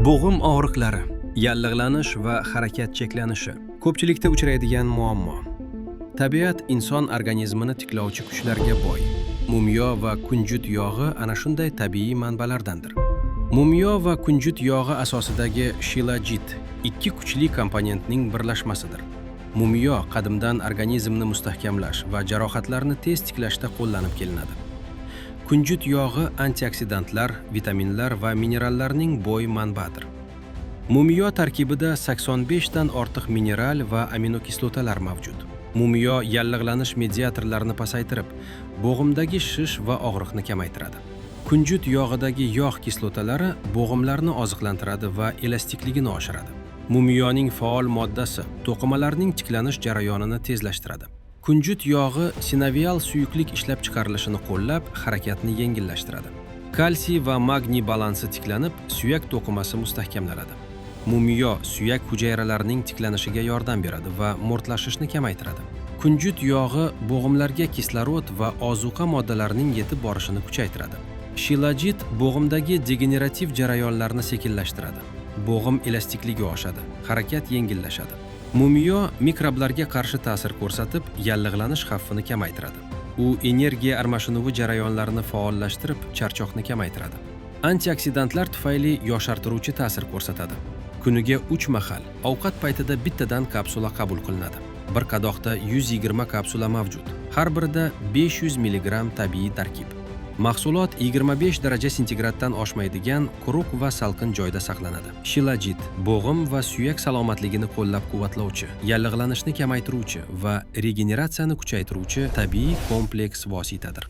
Bo'g'im og'riqlari, yallig'lanish va harakat cheklanishi ko'pchilikda uchraydigan muammo. Tabiat inson organizmini tiklovchi kuchlarga boy. Mumyo va kunjut yog'i ana shunday tabiiy manbalardandir. Mumyo va kunjut yog'i asosidagi shilajit ikki kuchli komponentning birlashmasidir. Mumyo qadimdan organizmni mustahkamlash va jarohatlarni tez tiklashda qo'llanib kelinadi. Kunjut yog'i antioksidantlar, vitaminlar va minerallarning boy manbadir. Mumyo tarkibida 85 dan ortiq mineral va aminokislotalar mavjud. Mumyo yallig'lanish mediatorlarini pasaytirib, bo'g'imdagi shish va og'riqni kamaytiradi. Kunjut yog'idagi yog' kislotalari bo'g'imlarni oziqlantiradi va elastikligini oshiradi. Mumyoning faol moddasi to'qimalarning tiklanish jarayonini tezlashtiradi. Kunjut yog'i sinovial suyuqlik ishlab chiqarilishini qo'llab, harakatni yengillashtiradi. Kalsiy va magniy balansi tiklanib, suyak to'qimasi mustahkamlanadi. Mumyo suyak hujayralarining tiklanishiga yordam beradi va mo'rtlashishni kamaytiradi. Kunjut yog'i bo'g'imlarga kislorod va ozuqa moddalarining yetib borishini kuchaytiradi. Shilajit bo'g'imdagi degenerativ jarayonlarni sekinlashtiradi. Bo'g'im elastikligi oshadi, harakat yengillashadi. Mumyo mikroblarga qarshi ta'sir ko'rsatib, yallig'lanish xavfini kamaytiradi. U energiya almashinuvi jarayonlarini faollashtirib, charchoqni kamaytiradi. Antioksidantlar tufayli yoshartiruvchi ta'sir ko'rsatadi. Kuniga 3 mahal ovqat paytida bittadan kapsula qabul qilinadi. Bir qadoqda 120 kapsula mavjud. Har birida 500 mg tabiiy tarkib. Mahsulot 25 daraja sentigraddan oshmaydigan quruq va salqin joyda saqlanadi. Shilajit bo'g'im va suyak salomatligini qo'llab-quvvatlovchi, yallig'lanishni kamaytiruvchi va regeneratsiyani kuchaytiruvchi tabiiy kompleks vositadir.